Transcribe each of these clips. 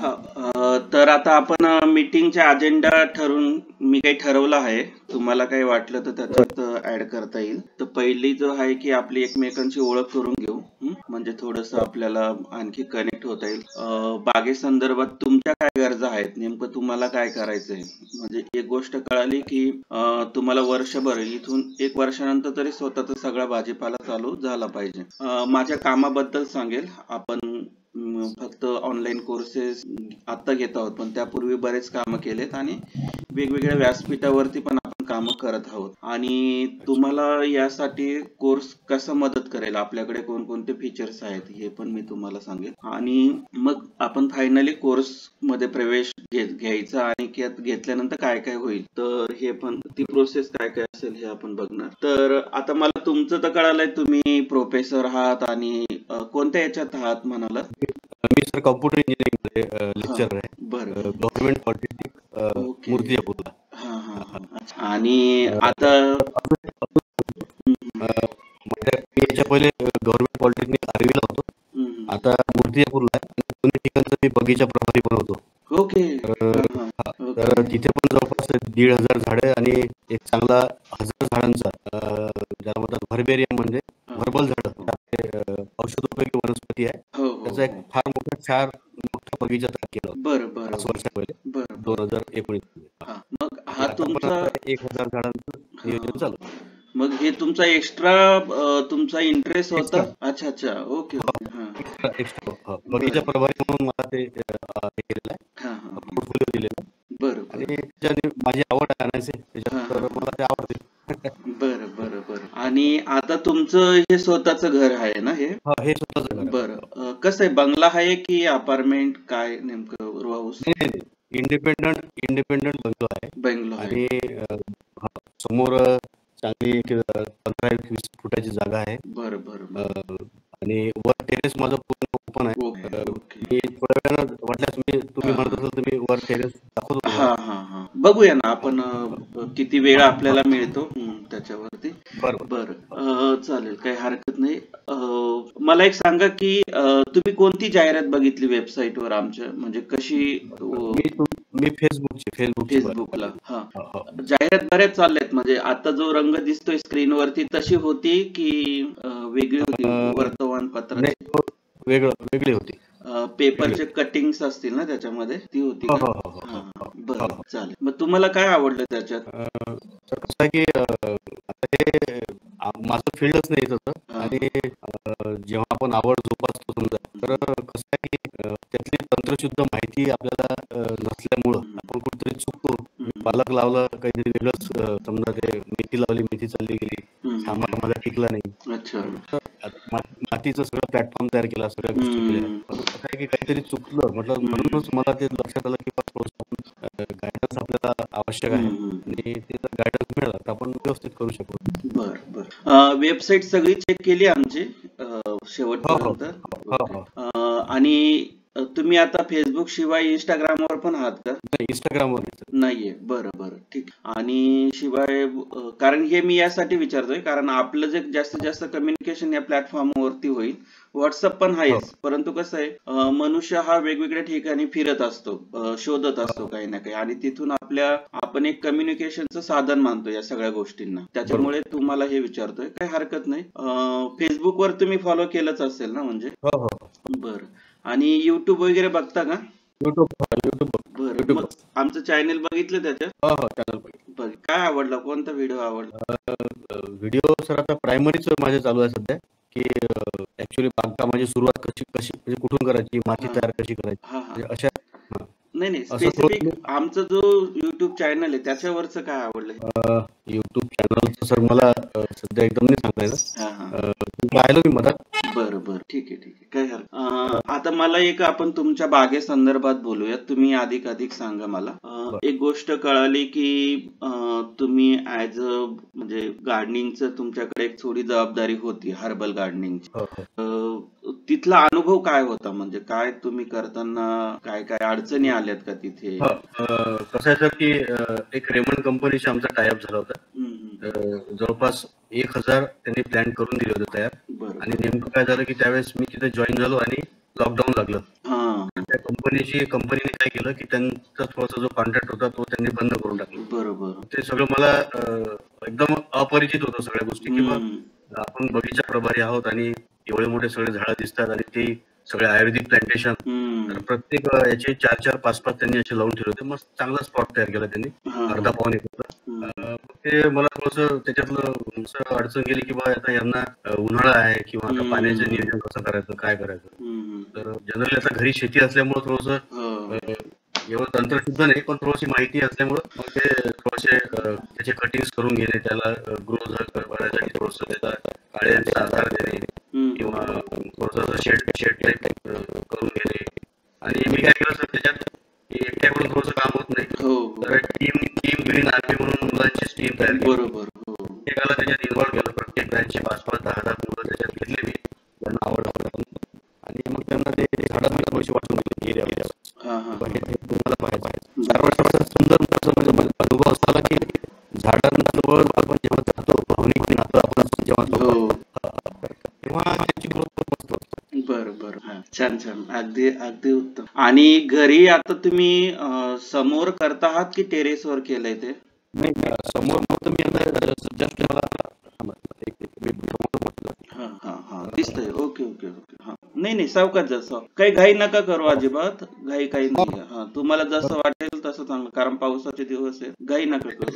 हां, तर आता आपण मीटिंगचा अजेंडा मी काही ठरवला आहे. तुम्हाला काही वाटलं तर त्याच्यात ऍड करता येईल. तर पहिली जो आहे की आपली एकमेकांची ओळख करून घेऊ. म्हणजे थोडंसं आपल्याला आणखी कनेक्ट होता येईल. बागेसंदर्भात तुमच्या काय गरजा आहेत, नेमकं तुम्हाला काय करायचंय. म्हणजे एक गोष्ट कळाली की तुम्हाला वर्षभर इथून 1 वर्षानंतर तरी स्वतःचा सगळा भाजीपाला चालू झाला पाहिजे. माझ्या कामाबद्दल सांगेल. आपण फक्त ऑनलाईन कोर्सेस आता घेत आहोत, पण त्यापूर्वी बरेच कामं केलेत आणि वेगवेगळ्या व्यासपीठावरती पण आपण कामं करत आहोत. आणि तुम्हाला यासाठी कोर्स कसं मदत करेल, आपल्याकडे कोणकोणते फीचर्स आहेत हे पण मी तुम्हाला सांगेल. आणि मग आपण फायनली कोर्स मध्ये प्रवेश घ्यायचा आणि घेतल्यानंतर काय काय होईल, तर हे पण ती प्रोसेस काय काय असेल हे आपण बघणार. तर आता मला तुमचं तर कळालंय, तुम्ही प्रोफेसर आहात आणि कोणत्या याच्यात आहात म्हणाला. मी सर कॉम्प्युटर इंजिनिअरिंग मध्ये लेक्चर आहे. बरं. गव्हर्नमेंट पॉलिटेक्निक मूर्तिजापूरला. हा हा हा. आणि आता मी याच्या पहिले गव्हर्नमेंट पॉलिटेक्निक आर्वीला होतो. आता मूर्तिजापूरला आहे. दोन्ही ठिकाणचं मी बगीचा प्रभारी पण होतो. ओके. तर तिथे पण जवळपास 1,500 झाडे आणि एक चांगला 1000 झाडांचा ज्याला म्हणतात व्हर्बेरियम, म्हणजे व्हर्बल झाड, औषधोपयोगी वनस्पती आहे. त्याचा एक फार मोठा बगीचा तयार केला होता 5 वर्षा पहिले, 2019. मग हा तुमचा 1000 झाडांचं नियोजन चालू. मग हे तुमचा एक्स्ट्रा तुमचा इंटरेस्ट होता. अच्छा अच्छा. ओके. एक्स्ट्रा बगीचा प्रभारी म्हणून मला ते केलेलं आहे, पोर्टफोलिओ दिलेला. बरं. आणि माझी आवड आहे आणायची, त्याच्यात मला ते आवडते. बरं बरं बरं. आणि आता तुमचं हे स्वतःचं घर आहे ना हे. हे स्वतःचं घर. बरं. कसं आहे, बंगला आहे की अपार्टमेंट, काय नेमकं रो हाऊस. इंडिपेंडंट बंगलो आहे. आणि समोर चांगली 15-20 फुटाची जागा आहे. बरं. आणि वर टेरेस माझं पूर्ण ओपन आहे. मी थोड्या वेळानं वाटल्यास तुम्ही म्हणत असाल तर मी वर टेरेस दाखवतो. हा बघूया ना आपण किती वेळ आपल्याला मिळतो त्याच्यावरती. बरं. चालेल, काही हरकत नाही. मला एक सांगा की तुम्ही कोणती जाहिरात बघितली वेबसाईटवर आमच्या, म्हणजे कशी. मी फेसबुकला. जाहिरात बऱ्याच चालल्यात. म्हणजे आता जो रंग दिसतोय स्क्रीनवरती तशी होती की वेगळी होती वर्तमानपत्र. वेगळी होती. पेपरचे कटिंग्स असतील ना त्याच्यामध्ये, ती होती का. बरं, चालेल. मग तुम्हाला काय आवडलं त्याच्यात. कसं आहे की आता हे माझं फील्डच नाही तसं. आणि जेव्हा आपण आवड जोपासतो समजा, तर कसं आहे की त्यातली तंत्रशुद्ध माहिती आपल्याला नसल्यामुळं आपण कुठेतरी चुकतो. पालक लावलं काहीतरी वेगळंच, समजा ते मेथी लावली, मेथी चालली गेली, सामान माझा टिकला नाही. मातीचं सगळं प्लॅटफॉर्म तयार केला, सगळ्या गोष्टी केल्या, पण कसं आहे की काहीतरी चुकलं म्हटलं. म्हणूनच मला ते लक्षात आलं की गायडन्स आपल्याला आवश्यक आहे. आणि ते जर गायडन्स मिळाला तर आपण व्यवस्थित करू शकतो. बरं. वेबसाईट सगळी चेक केली आमची शेवटपर्यंत. आणि तुम्ही आता फेसबुक शिवाय इंस्टाग्रामवर पण आहात का. इंस्टाग्रामवर नाहीये. बरं ठीक. आणि शिवाय कारण हे मी यासाठी विचारतोय, कारण आपलं जे जास्तीत जास्त कम्युनिकेशन या प्लॅटफॉर्मवरती होईल. व्हॉट्सअप पण आहेच, परंतु कसं आहे, मनुष्य हा वेगवेगळ्या ठिकाणी फिरत असतो, शोधत असतो काही ना काही, आणि तिथून आपण एक कम्युनिकेशनचं साधन मानतो या सगळ्या गोष्टींना. त्याच्यामुळे तुम्हाला हे विचारतोय, काही हरकत नाही. फेसबुकवर तुम्ही फॉलो केलंच असेल ना म्हणजे. बरं. आणि युट्यूब वगैरे बघता का. बरं. मग आमचं चॅनल बघितलं त्याच्यात. काय आवडलं, कोणता व्हिडिओ आवडला. व्हिडिओ सर आता प्रायमरीच माझे चालू आहे सध्या, की ऍक्च्युअली बागकामाची सुरुवात कशी म्हणजे कुठून करायची, माती तयार कशी करायची, अशा. नाही स्पेसिफिक आमचा जो युट्यूब चॅनल आहे त्याच्यावरचं काय आवडलं. युट्यूब चॅनलचं सर मला सध्या एकदम नाही सांगायचं, पाहिलं मी मधात. बरं ठीक आहे काय हरकत. आता मला आपण तुमच्या बागेसंदर्भात बोलूयात. तुम्ही अधिक सांगा मला. एक गोष्ट कळाली की तुम्ही ऍज म्हणजे गार्डनिंगचं तुमच्याकडे एक थोडी जबाबदारी होती, हर्बल गार्डनिंगची. तिथला अनुभव काय होता, म्हणजे काय तुम्ही करताना काय अडचणी आल्यात का तिथे. कसं आहे सर की एक रेमंड कंपनीशी आमचा टायअप झाला होता. जवळपास 1000 त्यांनी प्लॅन करून दिले होते तयार. आणि नेमकं काय झालं की त्यावेळेस मी तिथे जॉईन झालो आणि लॉकडाऊन लागलं. हा त्या कंपनीने काय केलं की त्यांचा थोडासा जो कॉन्ट्रॅक्ट होता तो त्यांनी बंद करून टाकला. बरोबर. ते सगळं मला एकदम अपरिचित होतं सगळ्या गोष्टी, किंवा हम्म आपण बगीचा प्रभारी आहोत आणि एवढे मोठे सगळे झाडं दिसतात आणि ते सगळे आयुर्वेदिक प्लांटेशन, तर हम्म प्रत्येक याचे 4-4, 5-5 त्यांनी असे लावून ठेवले होते. मस्त चांगला स्पॉट तयार केला त्यांनी, हा अर्धा पाऊण एकर. हम्म ते मला थोडंसं त्याच्यातलं असं अडचण गेली की बा आता यांना उन्हाळा आहे किंवा आता पाण्याचं नियोजन कसं करायचं, काय करायचं. तर जनरली आता घरी शेती असल्यामुळं थोडंसं एवढं तंत्रशुद्ध नाही, पण थोडीशी माहिती असल्यामुळं मग ते थोडेसे त्याचे कटिंग्स करून घेणे, त्याला ग्रो करण्यासाठी थोडंसं त्याला काळ्यांचा आधार देणे किंवा थोडंसं शेड टाईप करून घेणे. आणि मी काय केलं सर त्याच्यात, की एकट्याकडून थोडंसं काम होत नाही, तर टीम ग्रीन आर्मी म्हणून मुलांची टीम तयार केली. बरोबर. प्रत्येकाला त्याच्यात इन्व्हॉल्व केलं. प्रत्येक ब्रँचचे 5-5, 10-10 मुलं त्याच्यात घेतले मी, त्यांना आवड आणि मग त्यांना ते झाडं मी थोडीशी वाटून दिली एरिया. तुम्हाला पाहायचं 4 वर्षाचा सुंदर म्हणजे अनुभव असा की झाडांजवळ आपण जेव्हा जातो, भावनिक नातं आपण जेव्हा तेव्हा त्याची ग्रोथ मस्त होते. बरोबर. छान छान, अगदी अगदी उत्तम. आणि घरी आता तुम्ही समोर करता आहात की टेरेसवर केलंय ते? नाही, समोर फक्त मी आता जस्ट मला दिसतंय. Okay okay okay. हा नाही नाही, सावकाश जा. काही घाई नका करू, अजिबात घाई काही नाही. हा, तुम्हाला जसं वाटेल तसं चांगलं, कारण पावसाचे दिवस आहेत, घाई नका करू.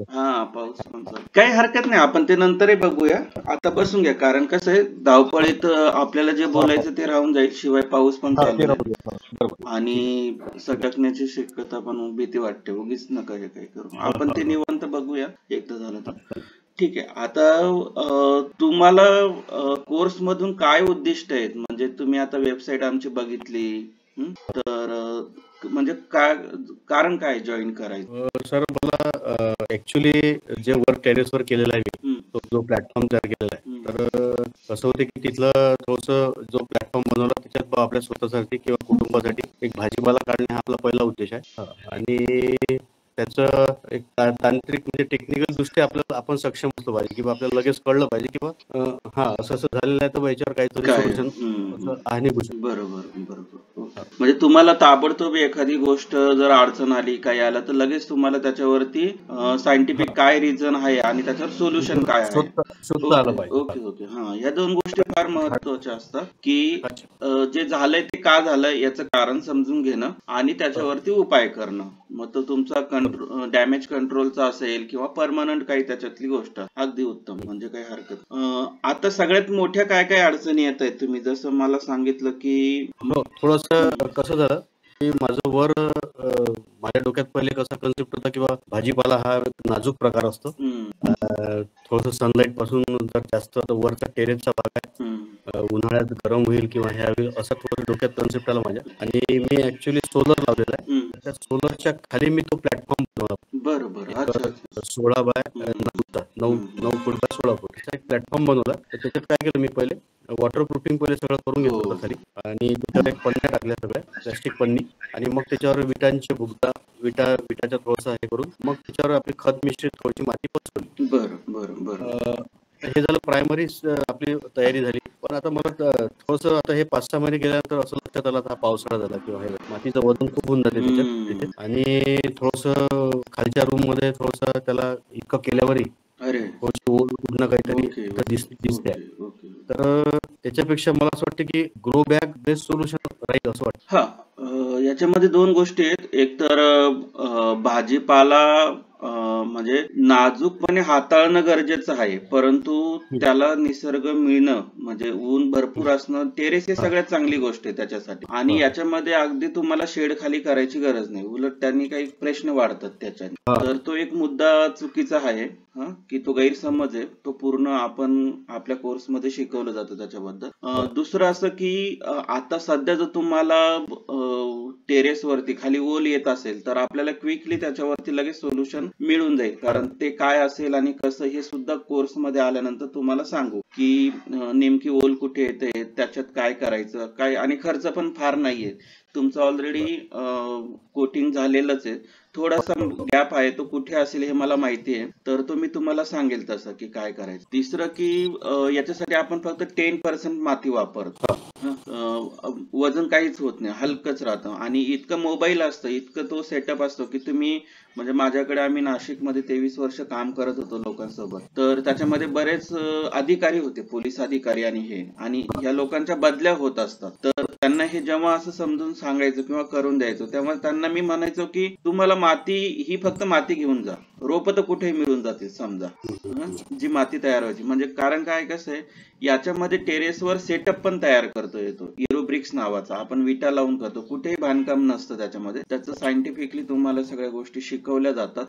हा, पाऊस पण चालू. काही हरकत नाही, आपण ते नंतरही बघूया. आता बसून घ्या, कारण कसं आहे धावपळीत आपल्याला जे बोलायचं ते राहून जाईल, शिवाय पाऊस पण चालू आहे आणि सटकण्याची शक्यता पण, भीती वाटते. उगीच नका हे काही करू. आपण ते निवांत बघूया एकदा झालं तर. ठीक आहे. आता तुम्हाला कोर्स मधून काय उद्दिष्ट आहेत? म्हणजे तुम्ही आता वेबसाईट आमची बघितली, तर म्हणजे कारण काय जॉईन करायचं? सर मला ऍक्च्युली जे वर्क टेरेसवर केलेलं आहे मी, तो जो प्लॅटफॉर्म तयार केलेला आहे, तर कसं होतं की तिथलं थोडंसं जो प्लॅटफॉर्म बनवला त्याच्यात आपल्या स्वतःसाठी किंवा कुटुंबासाठी एक भाजीपाला काढणे हा आपला पहिला उद्देश आहे. आणि त्याचं एक तांत्रिक म्हणजे टेक्निकल दृष्ट्या आपल्याला आपण सक्षम असलो पाहिजे, किंवा आपल्याला लगेच कळलं पाहिजे किंवा असं झालेलं आहे, तर याच्यावर काहीतरी सोल्युशन आहे. बरोबर. म्हणजे तुम्हाला ताबडतोब एखादी गोष्ट जर अडचण आली, काही आलं, तर लगेच तुम्हाला त्याच्यावरती सायंटिफिक काय रिझन आहे आणि त्याच्यावर सोल्युशन काय आहे. ओके. हा, या 2 गोष्टी फार महत्वाच्या असतात, की जे झालंय ते का झालंय याचं कारण समजून घेणं आणि त्याच्यावरती उपाय करणं. मग तो तुमचा डॅमेज कंट्रोलचा असेल किंवा परमनंट काही त्याच्यातली गोष्ट. अगदी उत्तम, म्हणजे काही हरकत. आता सगळ्यात मोठ्या काय काय अडचणी येत आहेत? तुम्ही जसं मला सांगितलं की थोडस कसं झालं की माझं माझ्या डोक्यात पहिले कसा कन्सेप्ट होता किंवा भाजीपाला हा नाजूक प्रकार असतो, थोडस सनलाईट पासून जर जास्त वरचा टेरेसचा भाग आहे, उन्हाळ्यात गरम होईल किंवा हे होईल असं थोडं डोक्यात कन्सेप्ट आला माझ्या. आणि मी ऍक्च्युली सोलर लावलेला आहे. त्या सोलरच्या खाली मी तो प्लॅटफॉर्म बनवला, 16 बाय 9 फूट बाय 16 फूट एक प्लॅटफॉर्म बनवला. त्याच्यात काय केलं मी, पहिले वॉटरप्रूफिंग सगळं करून घेतलं होतं खाली, आणि त्याच्यावर एक पन्न्या टाकल्या, सगळ्या प्लॅस्टिक पन्नी, आणि मग त्याच्यावर विटांचे भुगटा, विटाच्या थोडंसं हे करून मग त्याच्यावर आपली खत मिश्रित थोडीशी माती पसरवली. बरं. हे झालं प्रायमरी, आपली तयारी झाली. पण आता मला थोडंसं आता हे 5-6 महिने गेल्यानंतर असं लक्षात आलं, हा पावसाळा झाला किंवा हे मातीचं वजन खूप होऊन जाते त्याच्यात, आणि थोडंसं खालच्या रूम मध्ये थोडंसं त्याला इतकं केल्यावरही थोडीशी ओढ उठणं काहीतरी दिसते. तर त्याच्यापेक्षा मला असं वाटतं की ग्रो बॅग बेस्ट सोल्युशन राहील असं वाटतं. हा, याच्यामध्ये 2 गोष्टी आहेत. एक तर भाजीपाला म्हणजे नाजूकपणे हाताळणं गरजेचं आहे, परंतु त्याला निसर्ग मिळणं म्हणजे ऊन भरपूर असणं, टेरेस हे सगळ्यात चांगली गोष्ट आहे त्याच्यासाठी. आणि याच्यामध्ये अगदी तुम्हाला शेड खाली करायची गरज नाही, उलट त्यांनी काही प्रश्न वाढतात त्याच्याने. तर तो एक मुद्दा चुकीचा आहे, की तो गैरसमज आहे. तो पूर्ण आपण आपल्या कोर्समध्ये शिकवलं जातं त्याच्याबद्दल. दुसरं असं की आता सध्या जर तुम्हाला टेरेसवरती खाली ओल येत असेल, तर आपल्याला क्विकली त्याच्यावरती लगेच सोल्युशन मिळून जाईल, कारण ते काय असेल आणि कसं हे सुद्धा कोर्समध्ये आल्यानंतर तुम्हाला सांगू, की नेमकी ओल कुठे येते, त्याच्यात काय करायचं काय, आणि खर्च पण फार नाहीये. तुमचं ऑलरेडी कोटिंग झालेलंच आहे. थोडासा गॅप आहे, तो कुठे असेल हे मला माहिती आहे, तर तो मी तुम्हाला सांगेल तसं की काय करायचं. तिसरं की याच्यासाठी आपण फक्त 10% माती वापरतो. वजन काहीच होत नाही, हलकंच राहतं. आणि इतकं मोबाईल असतं, इतकं तो सेटअप असतो की तुम्ही म्हणजे माझ्याकडे आम्ही नाशिकमध्ये 23 वर्ष काम करत होतो लोकांसोबत, तर त्याच्यामध्ये बरेच अधिकारी होते, पोलीस अधिकारी आणि ह्या लोकांच्या बदल्या होत असतात. तर त्यांना हे जेव्हा असं समजून सांगायचं किंवा करून द्यायचं, तेव्हा त्यांना मी म्हणायचो की तुम्हाला माती ही फक्त माती घेऊन जा, रोप तर कुठेही मिळून जातील समजा, जी माती तयार व्हायची. म्हणजे कारण काय कसं आहे, याच्यामध्ये टेरेसवर सेटअप पण तयार करतो येतो, एरोब्रिक्स नावाचा. आपण विटा लावून करतो, कुठेही बांधकाम नसतं त्याच्यामध्ये. त्याचं सायंटिफिकली तुम्हाला सगळ्या गोष्टी शिकवल्या जातात.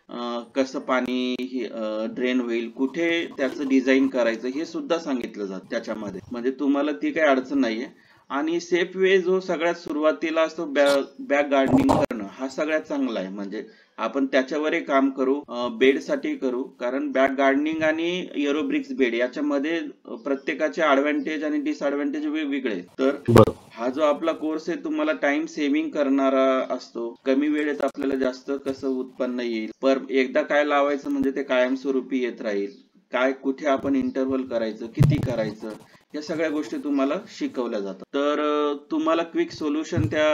कसं पाणी ड्रेन होईल, कुठे त्याचं डिझाईन करायचं हे सुद्धा सांगितलं जातं त्याच्यामध्ये. म्हणजे तुम्हाला ती काही अडचण नाहीये. आणि सेफ वे जो सगळ्यात सुरुवातीला असतो बॅग गार्डनिंग करणं, हा सगळ्यात चांगला आहे. म्हणजे आपण त्याच्यावरही काम करू, बेड साठी करू. कारण बॅग गार्डनिंग आणि एरोब्रिक्स बेड याच्यामध्ये प्रत्येकाचे ऍडव्हान्टेज आणि डिसएडव्हान्टेज वेगवेगळे. तर हा जो आपला कोर्स आहे तुम्हाला टाइम सेव्हिंग करणारा असतो. कमी वेळेत आपल्याला जास्त कसं उत्पन्न येईल, पर एकदा काय लावायचं म्हणजे ते कायमस्वरूपी येत राहील, काय कुठे आपण इंटरव्हल करायचं, किती करायचं, या सगळ्या गोष्टी तुम्हाला शिकवल्या जातात. तर तुम्हाला क्विक सोल्युशन त्या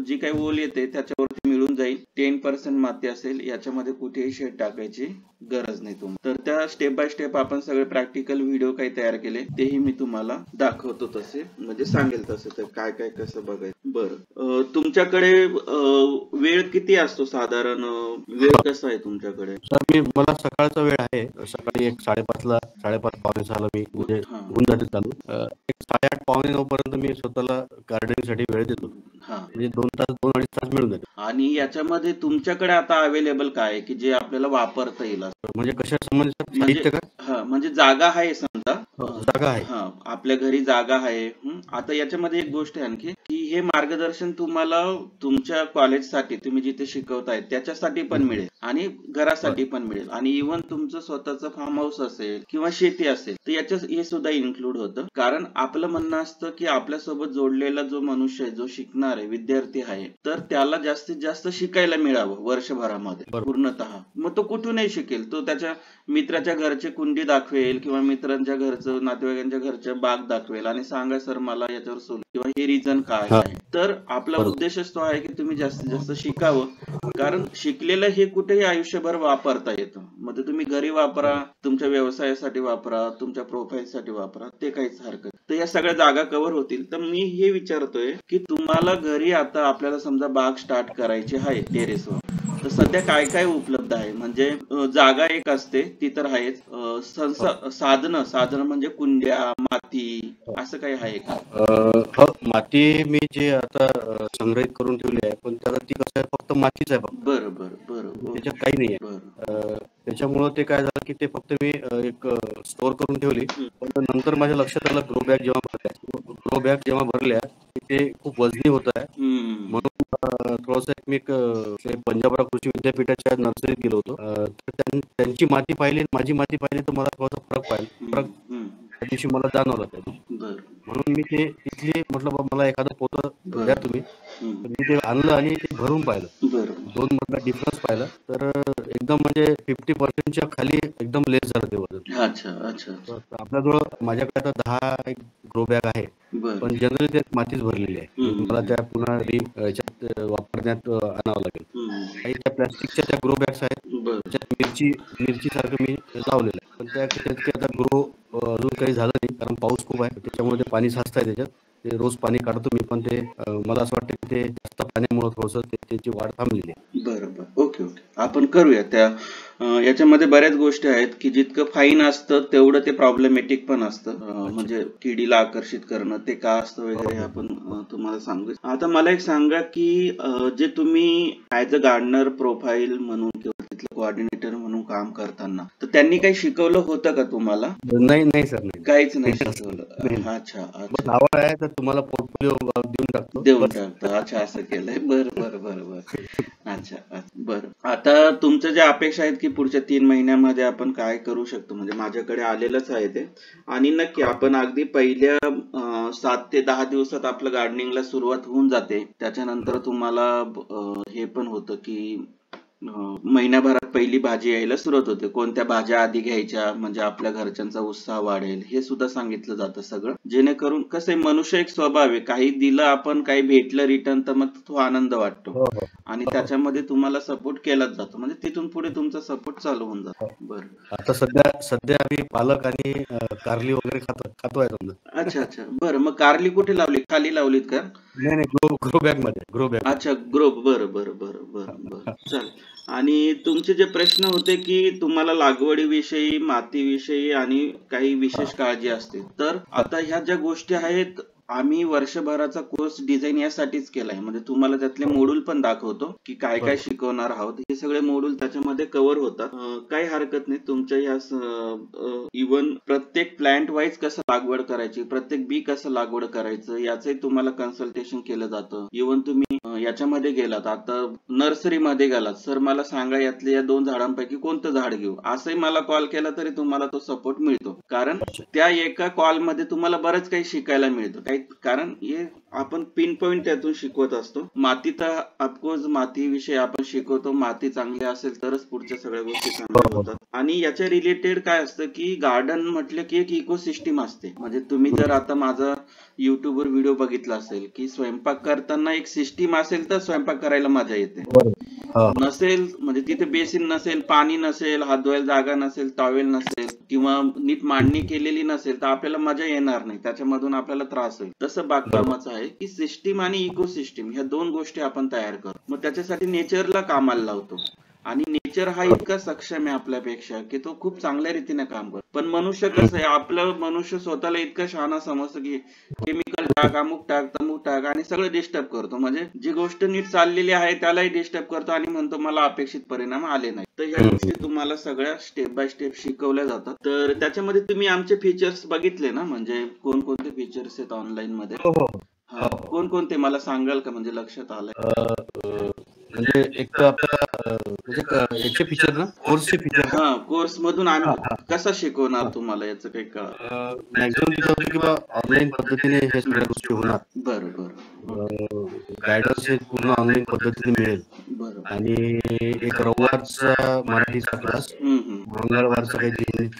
जी काही ओल येते त्याच्यावरती मिळून जाईल. 10% माती असेल, याच्यामध्ये कुठेही शेड टाकायची गरज नाही तुम्हाला. तर त्या स्टेप बाय स्टेप आपण सगळे प्रॅक्टिकल व्हिडिओ काही तयार केले, तेही मी तुम्हाला दाखवतो तसे, म्हणजे सांगेल तसे तर काय काय कसं बघायचं. बरं, तुमच्याकडे वेळ किती असतो साधारण, वेळ कसा आहे तुमच्याकडे? सर मला सकाळचा वेळ आहे. सकाळी 5:30ला 5:30 पावणे 6ला मी म्हणजे होऊन जाते चालू. 8:30 पावणे 9 पर्यंत मी स्वतःला गार्डनिंग साठी वेळ देतो. म्हणजे 2-2.5 तास मिळून जाते. आणि याच्यामध्ये तुमच्याकडे आता अवेलेबल काय आहे की जे आपल्याला वापरता येईल? म्हणजे कशा संबंधित साहित्य का? म्हणजे जागा आहे समजा, जागा आहे, आपल्या घरी जागा आहे. आता याच्यामध्ये एक गोष्ट आहे आणखी की हे मार्गदर्शन तुम्हाला तुमच्या कॉलेजसाठी, तुम्ही जिथे शिकवताय त्याच्यासाठी पण मिळेल आणि घरासाठी पण मिळेल. आणि इव्हन तुमचं स्वतःचं फार्म हाऊस असेल किंवा शेती असेल तर याच्यात हे सुद्धा इन्क्लूड होतं. कारण आपलं म्हणणं असतं की आपल्यासोबत जोडलेला जो मनुष्य आहे, जो शिकणार आहे, विद्यार्थी आहे, तर त्याला जास्तीत जास्त शिकायला मिळावं वर्षभरामध्ये पूर्णतः. मग तो कुठूनही शिकेल, तो त्याच्या मित्राच्या घरचे कुंडी दाखवेल किंवा मित्रांच्या घरचं, नातेवाईकांच्या घरचं बाग दाखवेल आणि सांगा सर मला याच्यावर सोल किंवा हे रिझन काय आहे. तर आपला उद्देशच तो आहे की तुम्ही जास्तीत जास्त शिकावं. कारण शिकलेलं हे कुठेही आयुष्यभर वापरता येतं. मग तुम्ही घरी वापरा, तुमच्या व्यवसायासाठी वापरा, तुमच्या प्रोफाईलसाठी वापरा, ते काहीच हरकत. तर या सगळ्या जागा कव्हर होतील. तर मी हे विचारतोय की तुम्हाला घरी आता आपल्याला समजा बाग स्टार्ट करायची आहे टेरेसवर, तर सध्या काय काय उपलब्ध आहे? म्हणजे जागा एक असते ती तर आहेच, साधनं म्हणजे कुंड्या, माती, असं काही आहे का? माती मी जे आता संग्रहित करून ठेवली आहे, पण त्याला ती कसं आहे, फक्त मातीच आहे. बरं बरं बरं, त्याच्यात काही नाही आहे. त्याच्यामुळं ते काय झालं की ते फक्त मी एक स्टोअर करून ठेवली. पण नंतर माझ्या लक्षात आलं ग्रो बॅग जेव्हा भरल्या ते खूप वजनी होत आहे. म्हणून थोडस मी पंजाबराव कृषी विद्यापीठाच्या नर्सरीत गेलो होतो. तर त्यांची माती पाहिली, माझी माती पाहिली, तर मला थोडासा फरक त्या दिवशी मला जाणवला. म्हणून मी ते तिथली म्हटलं मला एखादं पोतं द्या तुम्ही. मी ते आणलं आणि ते भरून पाहिलं. 2 मधला डिफरन्स पाहिला तर एकदम म्हणजे 50%च्या खाली एकदम लेस झालं ते वजन. आपल्याजवळ माझ्याकडे आता 10 ग्रो बॅग आहे, पण जनरली त्यात मातीच भरलेली आहे. मला त्या पुन्हा याच्यात वापरण्यात आणावं लागेल. काही त्या प्लास्टिकच्या त्या ग्रो बॅग्स आहेत, त्याच्यात मिरची सारखं मी लावलेलं आहे. पण त्यात आता ग्रो अजून काही झालं नाही, कारण पाऊस खूप आहे. त्याच्यामुळे ते पाणी साचत आहे त्याच्यात. ते रोज पाणी काढतो मी, पण ते मला असं वाटतं की ते जास्त पाण्यामुळे थोडस त्याची वाढ थांबलेली आहे. बरोबर, ओके ओके, आपण करूया. त्या याच्यामध्ये बऱ्याच गोष्टी आहेत की जितकं फाईन असतं तेवढं ते प्रॉब्लेमॅटिक पण असतं. म्हणजे किडीला आकर्षित करणं ते का असतं वगैरे आपण तुम्हाला सांगू. आता मला एक सांगा की जे तुम्ही ऍज अ गार्डनर प्रोफाईल म्हणून किंवा तिथलं कोऑर्डिनेटर म्हणून काम करताना. तर त्यांनी काही शिकवलं होतं का तुम्हाला? नाही सर, नाही. काहीच नाही शिकवलं. अच्छा अच्छा. आवड आहे तर तुम्हाला पोर्टफोलिओ देऊन टाकतो. अच्छा, असं केलंय. बरं. अच्छा. बरं. आता तुमच्या ज्या अपेक्षा आहेत की पुढच्या 3 महिन्यामध्ये आपण काय करू शकतो, म्हणजे माझ्याकडे आलेलंच आहे ते. आणि नक्की आपण अगदी पहिल्या 7 ते 10 दिवसात आपलं गार्डनिंगला सुरुवात होऊन जाते. त्याच्यानंतर तुम्हाला हे पण होतं की महिन्याभरात पहिली भाजी यायला सुरुवात होते. कोणत्या भाज्या आधी घ्यायच्या म्हणजे आपल्या घरच्यांचा उत्साह वाढेल, हे सुद्धा सांगितलं जातं सगळं. जेणेकरून कसं आहे, मनुष्य एक स्वभाव आहे, काही दिलं आपण, काही भेटलं रिटर्न, तर मग तो आनंद वाटतो आणि त्याच्यामध्ये तुम्हाला सपोर्ट केलाच जातो. म्हणजे तिथून पुढे तुमचा सपोर्ट चालू होऊन जातो. बरं. आता सध्या आम्ही पालक आणि कारली वगैरे खातोय. अच्छा. बरं, मग कारली कुठे लावली? खाली लावलीत का? नाही, ग्रो बॅग मध्ये. अच्छा, ग्रो. बरं. चालेल. आणि तुमचे जे प्रश्न होते की तुम्हाला लागवडीविषयी, मातीविषयी आणि काही विशेष काळजी असते, तर आता ह्या ज्या गोष्टी आहेत, आम्ही वर्षभराचा कोर्स डिझाईन यासाठीच केलाय. म्हणजे तुम्हाला त्यातले मॉड्यूल पण दाखवतो की काय शिकवणार आहोत. हे सगळे मॉड्यूल त्याच्यामध्ये कव्हर होतात. काही हरकत नाही. तुमच्या ह्या इव्हन प्रत्येक प्लांट वाईज कसं लागवड करायची, प्रत्येक बी कसं लागवड करायचं, याचंही तुम्हाला कन्सल्टेशन केलं जातं. इव्हन तुम्ही याच्यामध्ये गेलात, आता नर्सरीमध्ये गेलात, सर मला सांगा यातल्या या 2 झाडांपैकी कोणतं झाड घेऊ, असंही मला कॉल केला तरी तुम्हाला तो सपोर्ट मिळतो. कारण त्या एका कॉलमध्ये तुम्हाला बरंच काही शिकायला मिळतं. कारण हे आपण पिन पॉइंट त्यातून शिकवत असतो. माती तर ऑफकोर्स मातीविषयी आपण शिकवतो. माती चांगली असेल तरच पुढच्या सगळ्या गोष्टी चांगल्या होतात. आणि याच्या रिलेटेड काय असतं की गार्डन म्हटलं की एक इकोसिस्टीम असते. म्हणजे तुम्ही जर आता माझा युट्यूबवर व्हिडिओ बघितला असेल की स्वयंपाक करताना एक सिस्टीम असेल तर स्वयंपाक करायला मजा येते. नसेल म्हणजे तिथे बेसिन नसेल, पाणी नसेल, हात धुवायला जागा नसेल, टॉवेल नसेल किंवा नीट मांडणी केलेली नसेल तर आपल्याला मजा येणार नाही, त्याच्यामधून आपल्याला त्रास होईल. तसं बागकामाचं आहे की सिस्टीम आणि इकोसिस्टीम ह्या 2 गोष्टी आपण तयार करतो. मग त्याच्यासाठी नेचरला कामाला लावतो. आणि नेचर हा इतका सक्षम आहे आपल्यापेक्षा की तो खूप चांगल्या रीतीने काम करतो. पण मनुष्य कसं आहे, आपलं मनुष्य स्वतःला इतकं शहाणा समजतं की केमिकल टाक, अमुक टाक, तमुक टाक आणि सगळं डिस्टर्ब करतो. म्हणजे जी गोष्ट नीट चाललेली आहे त्यालाही डिस्टर्ब करतो आणि म्हणतो मला अपेक्षित परिणाम आले नाही. तर ह्या गोष्टी तुम्हाला सगळ्या स्टेप बाय स्टेप शिकवल्या जातात. तर त्याच्यामध्ये तुम्ही आमचे फीचर्स बघितले ना, म्हणजे कोणकोणते फीचर्स आहेत ऑनलाईन मध्ये? कोणकोणते मला सांगाल का, म्हणजे लक्षात आलंय? म्हणजे एक तर आपला याचे फीचर ना, कोर्सचे फीचर. कोर्स मधून आम्ही कसं शिकवणार तुम्हाला, याचं काही का मॅक्झिमम तिथं होतं किंवा ऑनलाईन पद्धतीने हे सगळ्या गोष्टी होणार. बरं. गायडन्स हे पूर्ण ऑनलाईन पद्धतीने मिळेल. आणि एक रविवारचा मराठीचा क्लास, मंगळवारचा काही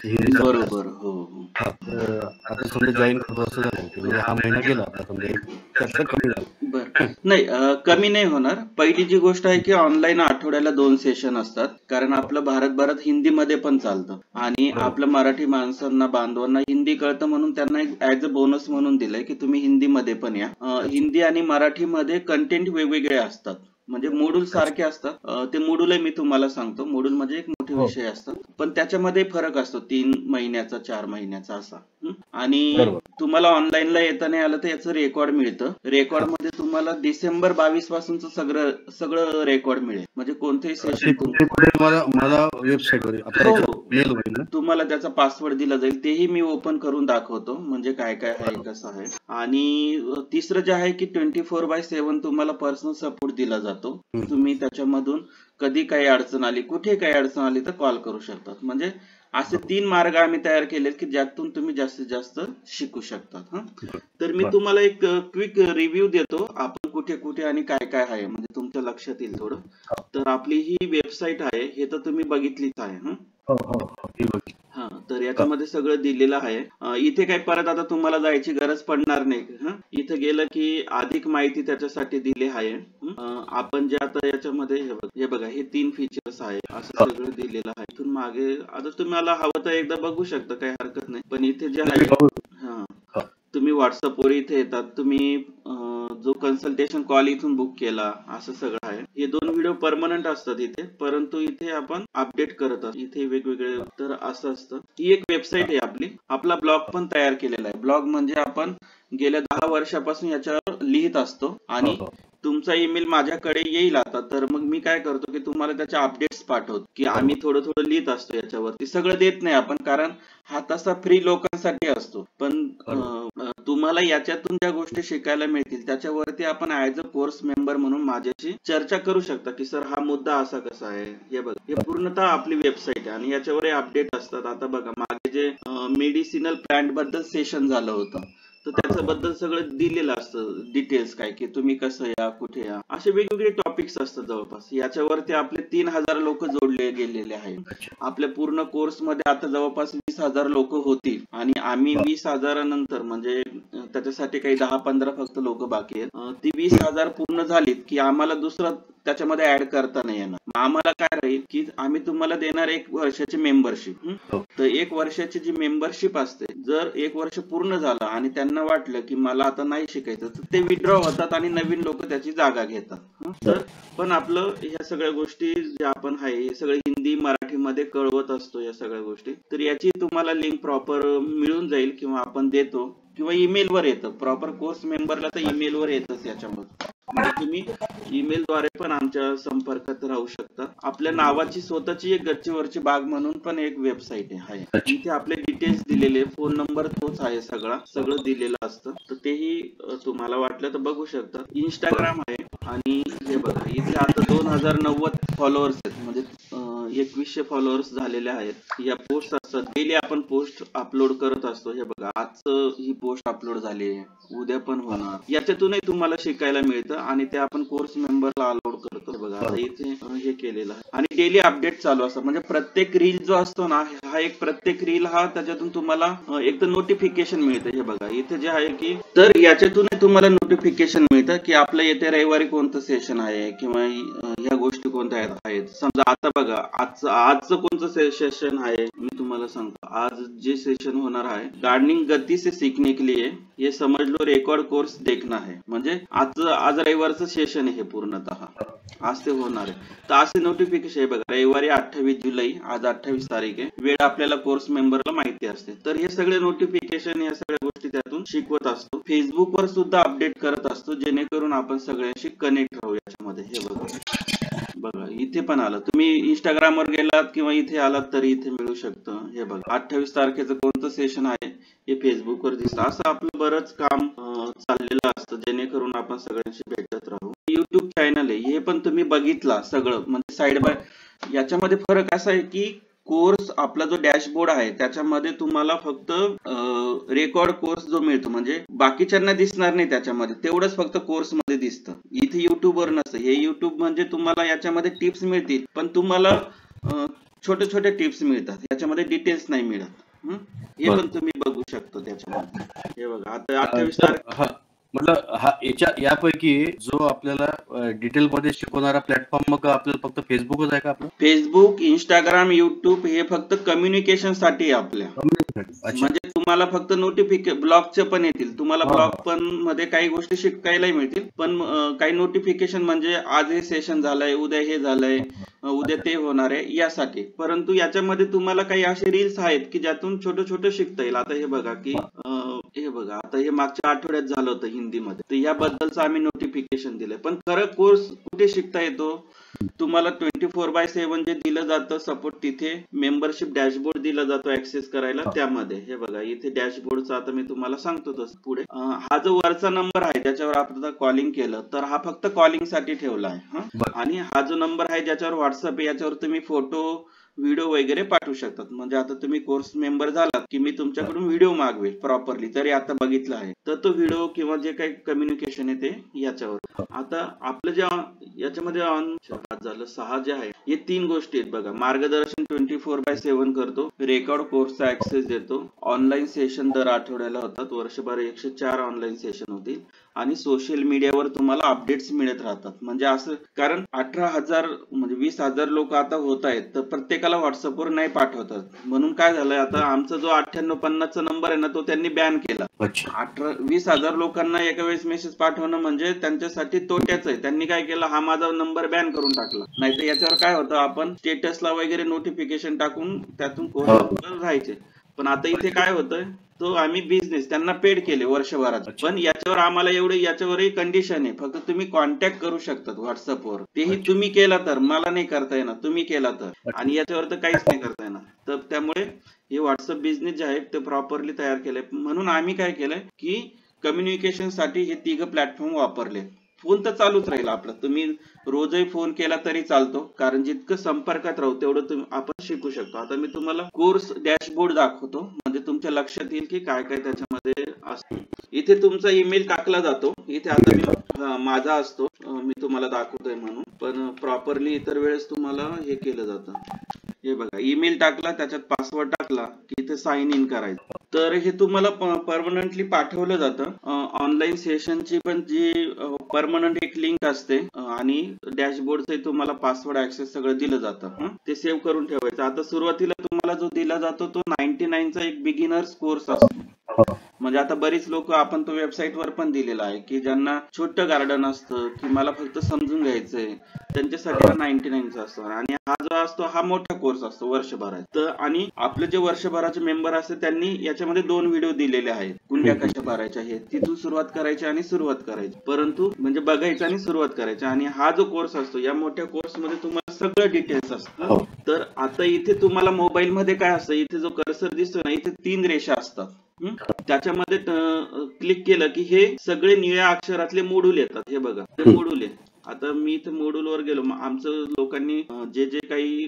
हिंदीचा. बरोबर. हो. आता समजा जॉईन करतो असं झालं म्हणजे हा महिना गेला, आता समजा कमी झालं. बरं. नाही, कमी नाही होणार. पहिली जी गोष्ट आहे की ऑनलाईन आठवड्याला 2 सेशन असतात. कारण आपलं भारतभरात हिंदीमध्ये पण चालतं आणि आपल्या मराठी माणसांना, बांधवांना हिंदी कळतं म्हणून त्यांना एक ऍज अ बोनस म्हणून दिलंय की तुम्ही हिंदीमध्ये पण या. हिंदी आणि मराठीमध्ये कंटेंट वेगवेगळे असतात. म्हणजे मॉड्यूल सारखे असतात. ते मॉड्यूल मी तुम्हाला सांगतो. मॉड्यूल म्हणजे एक मोठे विषय असतात, पण त्याच्यामध्ये फरक असतो 3 महिन्याचा, 4 महिन्याचा असा. आणि तुम्हाला ऑनलाईनला येता नाही आलं तर याचं रेकॉर्ड मिळतं. रेकॉर्ड मध्ये तुम्हाला डिसेंबर 22 पासूनच सगळं रेकॉर्ड मिळेल. म्हणजे कोणतेही सेशन मला वेबसाईटवर तुम्हाला त्याचा पासवर्ड दिला जाईल, तेही मी ओपन करून दाखवतो म्हणजे काय आहे, कसं आहे. आणि तिसरं जे आहे की 24/7 तुम्हाला पर्सनल सपोर्ट दिला जातो. तुम्ही त्याच्यामधून कधी काही अडचण आली, कुठे काही अडचण आली तर कॉल करू शकतात. म्हणजे असे 3 मार्ग आम्ही तयार केलेत की ज्यातून तुम्ही जास्तीत जास्त शिकू शकतात. तर मी तुम्हाला एक क्विक रिव्ह्यू देतो, आपण कुठे आणि काय आहे, म्हणजे तुमच्या लक्षात येईल थोडं. तर आपली ही वेबसाईट आहे, हे तर तुम्ही बघितलीच आहे. तर याच्यामध्ये सगळं दिलेलं आहे. इथे काही परत आता तुम्हाला जायची गरज पडणार नाही. इथे गेलं की अधिक माहिती त्याच्यासाठी दिली आहे. आपण जे आता याच्यामध्ये हे बघा, हे 3 फीचर्स आहे असं सगळं दिलेलं आहे. इथून मागे आता तुम्हाला हवं तर एकदा बघू शकता, काही हरकत नाही. पण इथे जे आहे, तुम्ही व्हॉट्सअपवर इथे येतात, तुम्ही जो कन्सल्टेशन कॉल इथून बुक केला, असं सगळं आहे. हे 2 व्हिडिओ परमनंट असतात इथे, परंतु इथे आपण अपडेट करत असतो. इथे वेगवेगळे, तर असं असतं. ही एक वेबसाईट आहे आपली. आपला ब्लॉग पण तयार केलेला आहे. ब्लॉग म्हणजे आपण गेल्या 10 वर्षापासून याच्यावर लिहित असतो आणि तुमचा ईमेल माझ्याकडे येईल आता, तर मग मी काय करतो की तुम्हाला त्याचे अपडेट्स पाठवतो, की आम्ही थोडं थोडं लिहित असतो याच्यावरती. सगळं देत नाही आपण, कारण हा तसा फ्री लोकांसाठी असतो. पण तुम्हाला याच्यातून ज्या गोष्टी शिकायला मिळतील त्याच्यावरती आपण ऍज अ कोर्स मेंबर म्हणून माझ्याशी चर्चा करू शकता, की सर हा मुद्दा असा कसा आहे. हे बघा, हे पूर्णतः आपली वेबसाईट आहे आणि याच्यावर अपडेट असतात. आता बघा, मागे जे मेडिसिनल प्लांट बद्दल सेशन झालं होतं, तर त्याच्याबद्दल सगळं दिलेलं असतं डिटेल्स, काय की तुम्ही कसं या, कुठे या, असे वेगवेगळे टॉपिक्स असतात जवळपास. याच्यावरती आपले 3000 लोक जोडले गेलेले आहेत. आपल्या पूर्ण कोर्स मध्ये आता जवळपास 20,000 लोक होतील आणि आम्ही 20,000 नंतर, म्हणजे त्याच्यासाठी काही 10-15 फक्त लोक बाकी आहेत. ती 20,000 पूर्ण झालीत की आम्हाला दुसरं त्याच्यामध्ये ऍड करता नाही येणार. आम्हाला काय राहील की आम्ही तुम्हाला देणार 1 वर्षाची मेंबरशिप. तर 1 वर्षाची जी मेंबरशिप असते, जर 1 वर्ष पूर्ण झालं आणि त्यांना वाटलं की मला आता नाही शिकायचं, तर ते विड्रॉ होतात आणि नवीन लोक त्याची जागा घेतात. तर पण आपलं ह्या सगळ्या गोष्टी ज्या आपण आहे, हे सगळं हिंदी मराठीमध्ये कळवत असतो या सगळ्या गोष्टी. तर याची तुम्हाला लिंक प्रॉपर मिळून जाईल किंवा आपण देतो, किंवा ईमेलवर येतं. प्रॉपर कोर्स मेंबरला तर ईमेलवर येतच याच्यामध्ये. म्हणजे तुम्ही ईमेलद्वारे पण आमच्या संपर्कात राहू शकता. आपल्या नावाची स्वतःची एक गच्चीवरची बाग म्हणून पण एक वेबसाईट आहे. इथे आपले डिटेल्स दिलेले, फोन नंबर तोच आहे, सगळं दिलेलं असतं. तर तेही तुम्हाला वाटलं तर बघू शकता. इंस्टाग्राम आहे आणि हे बघा, इथे आता 2090 फॉलोअर्स आहेत, म्हणजे 2100 फॉलोअर्स झालेले आहेत. या पोस्ट असतात, डेली आपण पोस्ट अपलोड करत असतो. हे बघा, आजचं ही पोस्ट अपलोड झाली आहे, उद्या पण होणार. याच्यातूनही तुम्हाला शिकायला मिळतं आणि ते आपण कोर्स मेंबरला अपलोड करतो. हे बघा, आता इथे हे केलेलं आहे आणि डेली अपडेट चालू असतात. म्हणजे प्रत्येक रील जो असतो ना, हा एक प्रत्येक रील हा त्याच्यातून तुम्हाला एक तर नोटिफिकेशन मिळतं. हे बघा, इथे जे आहे की तर याच्यातूनही तुम्हाला नोटिफिकेशन मिळतं की आपलं येत्या रविवारी कोणतं सेशन आहे किंवा ह्या गोष्टी कोणत्या आहेत. समजा आता बघा, आजचं कोणतं सेशन आहे मी तुम्हाला सांगतो. आज जे सेशन होणार आहे, गार्डनिंग गति से सीखने के लिए ये समझ लो रेकॉर्ड कोर्स देखना है. म्हणजे आज रविवारचं सेशन आहे हे पूर्णतः, आज ते होणार आहे. तर असे नोटिफिकेशन आहे बघा, रविवारी 28 जुलै, आज 28 तारीख आहे, वेळ आपल्याला कोर्स मेंबरला माहिती असते. तर हे सगळे नोटिफिकेशन, या सगळ्या गोष्टी त्यातून शिकवत असतो. फेसबुकवर सुद्धा अपडेट करत असतो, जेणेकरून आपण सगळ्यांशी कनेक्ट राहू याच्यामध्ये. हे बघा, इथे पण आलं. तुम्ही इंस्टाग्रामवर गेलात किंवा इथे आलात तरी इथे मिळू शकतं. हे बघा, 28 तारखेचं कोणतं सेशन आहे हे फेसबुकवर दिसतं. असं आपलं बरंच काम चाललेलं असतं, जेणेकरून आपण सगळ्यांशी भेटत राहू. युट्यूब चॅनल आहे, हे पण तुम्ही बघितला सगळं, म्हणजे साईड बाय. याच्यामध्ये फरक असा आहे की कोर्स, आपला जो डॅशबोर्ड आहे त्याच्यामध्ये तुम्हाला फक्त रेकॉर्ड कोर्स जो मिळतो, म्हणजे बाकीच्यांना दिसणार नाही त्याच्यामध्ये, तेवढंच फक्त कोर्स मध्ये दिसतं. इथे युट्यूबवर नसतं. हे युट्यूब म्हणजे तुम्हाला याच्यामध्ये टिप्स मिळतील, पण तुम्हाला छोटे छोटे टिप्स मिळतात, याच्यामध्ये डिटेल्स नाही मिळत. हे पण तुम्ही बघू शकता त्याच्यामध्ये. हे बघा, आता 28 तारीख. म्हटलं यापैकी जो आपल्याला डिटेल मध्ये शिकवणारा प्लॅटफॉर्म मग आपल्याला फक्त फेसबुकच आहे का आपलं? फेसबुक, इंस्टाग्राम, युट्यूब हे फक्त कम्युनिकेशन साठी आपल्या. म्हणजे तुम्हाला फक्त ब्लॉगचे पण येतील, तुम्हाला ब्लॉग पण मध्ये काही गोष्टी शिकायला मिळतील, पण काही नोटिफिकेशन, म्हणजे आज हे सेशन झालंय, उद्या हे झालंय, उद्या ते होणार आहे यासाठी. परंतु याच्यामध्ये तुम्हाला काही असे रील्स आहेत की ज्यातून छोटं छोटं शिकता येईल. आता हे बघा की हे बघा, आता हे मागच्या आठवड्यात झालं होतं हिंदीमध्ये, तर याबद्दलचं आम्ही नोटिफिकेशन दिलंय. पण खरं कोर्स कुठे शिकता येतो, तुम्हाला 24/7 जे दिलं जातं सपोर्ट, तिथे मेंबरशिप डॅशबोर्ड दिला जातो ऍक्सेस करायला त्यामध्ये. हे बघा, इथे डॅशबोर्डचं आता मी तुम्हाला सांगतो तसं पुढे. हा जो वरचा नंबर आहे ज्याच्यावर आपण कॉलिंग केलं, तर हा फक्त कॉलिंग साठी ठेवला आहे. आणि हा जो नंबर आहे ज्याच्यावर व्हॉट्सअप आहे, याच्यावर तुम्ही फोटो, व्हिडिओ वगैरे पाठवू शकतात. म्हणजे आता तुम्ही कोर्स मेंबर झालात की मी तुमच्याकडून व्हिडिओ मागवेल प्रॉपरली, तरी आता बघितलं आहे, तर तो व्हिडिओ किंवा जे काही कम्युनिकेशन आहे ते याच्यावर. आता आपलं जे याच्यामध्ये झालं 6 जे आहे, हे 3 गोष्टी आहेत बघा. मार्गदर्शन 24/7 करतो, रेकॉर्ड कोर्सचा ऍक्सेस देतो, ऑनलाईन सेशन दर आठवड्याला होतात, वर्षभर 104 ऑनलाईन सेशन होतील, आणि सोशल मीडियावर तुम्हाला अपडेट्स मिळत राहतात. म्हणजे असं, कारण 18,000 म्हणजे 20,000 लोक आता होत आहेत, तर प्रत्येकाला व्हॉट्सअपवर नाही पाठवतात. म्हणून काय झालंय, आता आमचा जो 9850 नंबर आहे ना, तो त्यांनी बॅन केला. 20,000 लोकांना एका वेळेस मेसेज पाठवणं म्हणजे त्यांच्यासाठी तोट्याच आहे. त्यांनी काय केलं, हा माझा नंबर बॅन करून टाकला. नाहीतर याच्यावर काय होतं, आपण स्टेटसला वगैरे नोटिफिकेशन टाकून त्यातून कोर्स राहायचे. पण आता इथे काय होतंय, तो आम्ही बिझनेस त्यांना पेड केले वर्षभरात, पण याच्यावर आम्हाला याच्यावरही कंडिशन आहे, फक्त तुम्ही कॉन्टॅक्ट करू शकतात व्हॉट्सअपवर, तेही तुम्ही केला तर, मला नाही करता येणार, तुम्ही केला तर, आणि याच्यावर तर काहीच नाही करता येणार. तर त्यामुळे हे व्हॉट्सअप बिझनेस जे आहे ते प्रॉपरली तयार केलंय. म्हणून आम्ही काय केलंय की कम्युनिकेशन साठी हे 3 प्लॅटफॉर्म वापरले. फोन तर चालूच राहील आपला, तुम्ही रोजही फोन केला तरी चालतो, कारण जितकं संपर्कात राहू तेवढं आपण शिकू शकतो. आता मी तुम्हाला कोर्स डॅशबोर्ड दाखवतो, म्हणजे तुमच्या लक्षात येईल की काय काय त्याच्यामध्ये असतं. इथे तुमचा ईमेल टाकला जातो. इथे आता मी माझा असतो, मी तुम्हाला दाखवतोय म्हणून, पण प्रॉपरली इतर वेळेस तुम्हाला हे केलं जातं. हे बघा, ईमेल टाकला, त्याच्यात पासवर्ड टाकला की इथे साइन इन करायचं. तर हे तुम्हाला परमनंटली पाठवलं जातं. ऑनलाईन सेशनची पण जी परमनंट एक लिंक असते, आणि डॅशबोर्डचे तुम्हाला पासवर्ड ऍक्सेस सगळं दिलं जातं. ते सेव्ह करून ठेवायचं. आता सुरुवातीला तुम्हाला जो दिला जातो तो 99 चा एक बिगिनर्स कोर्स असतो. म्हणजे आता बरीच लोक, आपण तो वेबसाईट वर पण दिलेला आहे की ज्यांना छोटं गार्डन असतं की मला फक्त समजून घ्यायचंय, त्यांच्यासाठी 99 चा असतो. आणि हा जो असतो हा मोठा कोर्स असतो वर्षभराचा. तर आणि आपले जे वर्षभराचे मेंबर असतात त्यांनी याच्यामध्ये 2 व्हिडिओ दिलेले आहेत, कुंड्या कशा भरायच्या हे, तिथून सुरुवात करायची आणि सुरुवात करायची, परंतु म्हणजे बघायचं आणि सुरुवात करायची. आणि हा जो कोर्स असतो, या मोठ्या कोर्स मध्ये तुम्हाला सगळं डिटेल्स असतं. तर आता इथे तुम्हाला मोबाईल मध्ये काय असतं, इथे जो कर्सर दिसतो ना, इथे 3 रेषा असतात. त्याच्यामध्ये क्लिक केलं की हे सगळे निळ्या अक्षरातले मॉड्यूल येतात. हे बघा, हे मॉड्यूल आहे. आता मी इथे मॉड्यूल वर गेलो, आमचं लोकांनी जे जे काही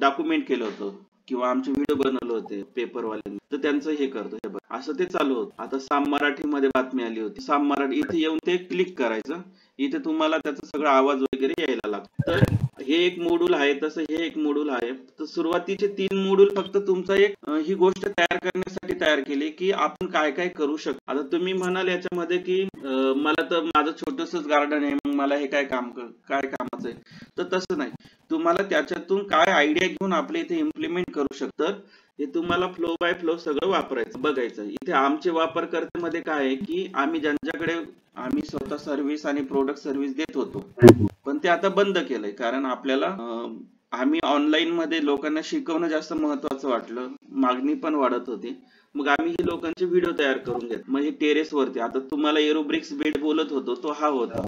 डॉक्युमेंट केलं होतं किंवा आमचे व्हिडिओ बनवले होते पेपरवाल्यांनी, तर त्यांचं हे करतो. हे बघा, असं ते चालू होतं. आता साम मराठीमध्ये बातमी आली होती, साम मराठी, इथे येऊन ते क्लिक करायचं. इथे तुम्हाला त्याचा सगळा आवाज वगैरे यायला लागतो. तर हे एक मॉड्यूल आहे, तसं हे एक मॉड्यूल आहे. तर सुरुवातीचे 3 मॉड्यूल फक्त तुमचा एक ही गोष्ट तयार करण्यासाठी तयार केली की आपण काय काय करू शकतो. आता तुम्ही म्हणाल याच्यामध्ये की मला तर माझं छोटंसंच गार्डन आहे, मग मला हे काय कामाचं आहे. तर तसं नाही, तुम्हाला त्याच्यातून काय आयडिया घेऊन आपल्या इथे इम्प्लिमेंट करू शकतात, हे तुम्हाला फ्लो बाय फ्लो सगळं वापरायचं, बघायचं. इथे आमचे वापरकर्त्यामध्ये काय आहे की आम्ही स्वतः सर्व्हिस आणि प्रोडक्ट सर्व्हिस देत होतो, पण ते आता बंद केलंय, कारण आपल्याला आम्ही ऑनलाईन मध्ये लोकांना शिकवणं जास्त महत्वाचं वाटलं, मागणी पण वाढत होती. मग आम्ही हे लोकांचे व्हिडिओ तयार करून घेत. मग हे टेरेस वरती, आता तुम्हाला एरोब्रिक्स बेड बोलत होतो, तो हा होता.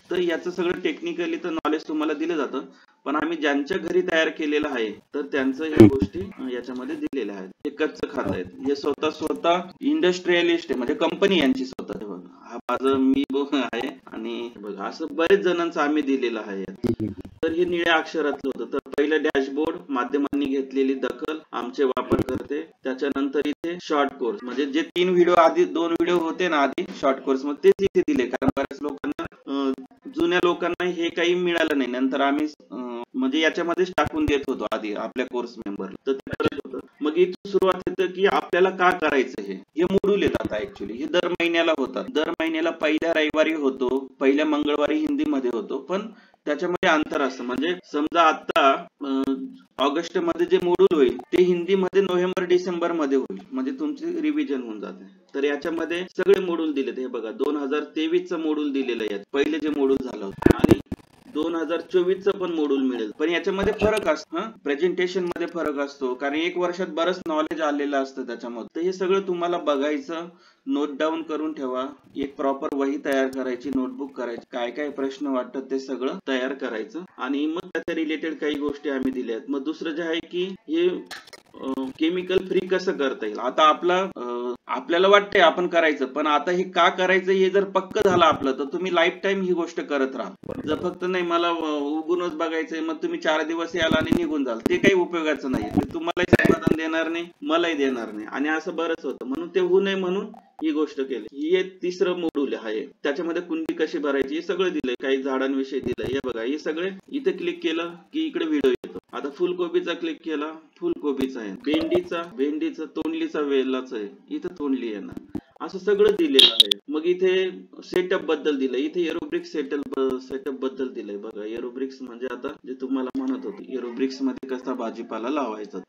तर याचं सगळं टेक्निकली तर नॉलेज तुम्हाला दिलं जातं, पण आम्ही ज्यांच्या घरी तयार केलेलं आहे तर त्यांचं ह्या गोष्टी याच्यामध्ये दिलेल्या आहेत. हे कच्चं खात आहेत, हे स्वतः इंडस्ट्रियलिस्ट आहे, म्हणजे कंपनी यांची स्वतः. हा माझं मी आहे, आणि बघा असं बरेच जणांचं आम्ही दिलेलं आहे. तर हे निळ्या अक्षरातलं होतं. तर पहिलं डॅशबोर्ड, माध्यमांनी घेतलेली दखल, आमचे वापरकर्ते, त्याच्यानंतर इथे शॉर्ट कोर्स, म्हणजे जे 3 व्हिडिओ आधी 2 व्हिडिओ होते ना आधी शॉर्ट कोर्स मध्ये, तेच इथे दिले, कारण बऱ्याच लोकांना जुन्या लोकांना हे काही मिळालं नाही. नंतर आम्ही म्हणजे याच्यामध्येच टाकून देत होतो आधी आपल्या कोर्स मेंबरला, तर ते करत होतं. मग इथून सुरुवात होतं की आपल्याला का करायचं, हे मॉड्यूल येतात ऍक्च्युली. हे दर महिन्याला होतात, दर महिन्याला पहिल्या रविवारी होतो, पहिल्या मंगळवारी हिंदीमध्ये होतो, पण त्याच्यामध्ये अंतर असतं. म्हणजे समजा आता ऑगस्ट मध्ये जे मॉड्यूल होईल ते हिंदीमध्ये नोव्हेंबर डिसेंबर मध्ये होईल, म्हणजे तुमची रिव्हिजन होऊन जाते. तर याच्यामध्ये सगळे मॉड्यूल दिलेत. हे बघा, 2023 चं मॉड्यूल दिलेलं आहे, पहिले जे मॉड्यूल झालं होतं, आणि 2024 चं पण मॉड्यूल मिळेल. पण याच्यामध्ये फरक असतो, प्रेझेंटेशन मध्ये फरक असतो, कारण 1 वर्षात बरंच नॉलेज आलेलं असतं त्याच्यामध्ये. तर हे सगळं तुम्हाला बघायचं, नोट डाऊन करून ठेवा, एक प्रॉपर वही तयार करायची, नोटबुक करायची, काय काय प्रश्न वाटतात ते सगळं तयार करायचं, आणि मग त्याच्या रिलेटेड काही गोष्टी आम्ही दिल्यात. मग दुसरं जे आहे की हे केमिकल फ्री कसं करता येईल. आता आपल्याला वाटतंय आपण करायचं, पण आता हे का करायचं हे जर पक्क झालं आपलं, तर तुम्ही लाईफ टाइम ही गोष्ट करत राहा. जर फक्त नाही मला उगूनच बघायचंय, मग तुम्ही 4 दिवस याल आणि निघून जाल, ते काही उपयोगाचं नाही. ते तुम्हालाही समाधान देणार नाही, मलाही देणार नाही, आणि असं बरंच होतं. म्हणून ते होऊ नये म्हणून ही गोष्ट केली. ही एक 3रं मॉड्यूल आहे, त्याच्यामध्ये कुंडी कशी भरायची हे सगळं दिलंय, काही झाडांविषयी दिलंय. हे बघा, हे सगळे इथे क्लिक केलं की इकडे व्हिडिओ येतो. आता फुलकोबीचा क्लिक केला, फुलकोबीचा आहे. भेंडीचा, तोंडलीचा, वेलाचा आहे, इथं तोंडली येणार. असं सगळं दिलेलं आहे. मग इथे सेटअप बद्दल दिलंय, इथे एरोब्रिक्स सेटअप बद्दल दिलंय. बघा, एरोब्रिक्स म्हणजे आता जे तुम्हाला म्हणत होते, एरोब्रिक्स मध्ये कसा भाजीपाला लावायचा,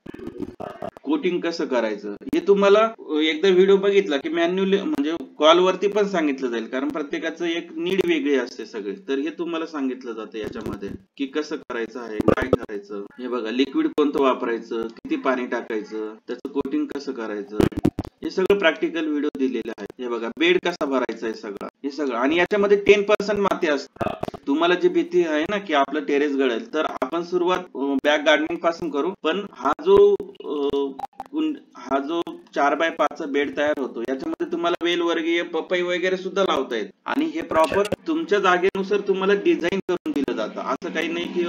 कोटिंग कसं करायचं, हे तुम्हाला एकदा व्हिडिओ बघितला की मॅन्युअली, म्हणजे कॉल वरती पण सांगितलं जाईल, कारण प्रत्येकाचं एक नीड वेगळी असते सगळे. तर हे तुम्हाला सांगितलं जातं याच्यामध्ये की कसं करायचं आहे, काय करायचं. हे बघा, लिक्विड कोणतं वापरायचं, किती पाणी टाकायचं, त्याचं कोटिंग कसं करायचं, हे सगळं प्रॅक्टिकल व्हिडिओ दिलेले आहे. हे बघा, बेड कसा भरायचा आहे सगळं, हे सगळं. आणि याच्यामध्ये 10% माती असते. तुम्हाला जी भीती आहे ना की आपलं टेरेस गळेल, तर आपण सुरुवात बॅग गार्डनिंग पासून करू. पण हा जो 4x5 बेड तयार होतो, याच्यामध्ये तुम्हाला वेल वर्गीय पपई वगैरे सुद्धा लावता येत. आणि हे प्रॉपर तुमच्या जागेनुसार तुम्हाला डिझाईन करून दिलं जातं. असं काही नाही की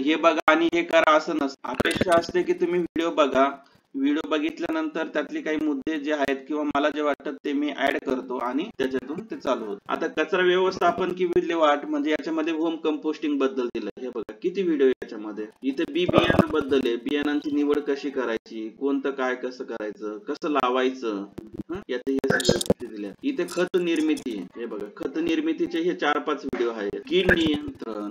हे बघा आणि हे करा असं नसतं. अपेक्षा असते की तुम्ही व्हिडिओ बघा, व्हिडिओ बघितल्यानंतर त्यातले काही मुद्दे जे आहेत किंवा मला जे वाटतात ते मी ऍड करतो आणि त्याच्यातून ते चालू होतं. आता कचरा व्यवस्थापन की विल्हेवाट, म्हणजे याच्यामध्ये होम कंपोस्टिंग बद्दल दिलं. हे बघा किती व्हिडिओ याच्यामध्ये. इथे बियाणं बद्दल आहे, बियाणांची निवड कशी करायची, कोणतं काय कसं करायचं, कसं लावायचं, याचे हे सगळे दिले. इथे खत निर्मिती, हे बघा खत निर्मितीचे हे 4-5 व्हिडिओ आहेत. कीड नियंत्रण,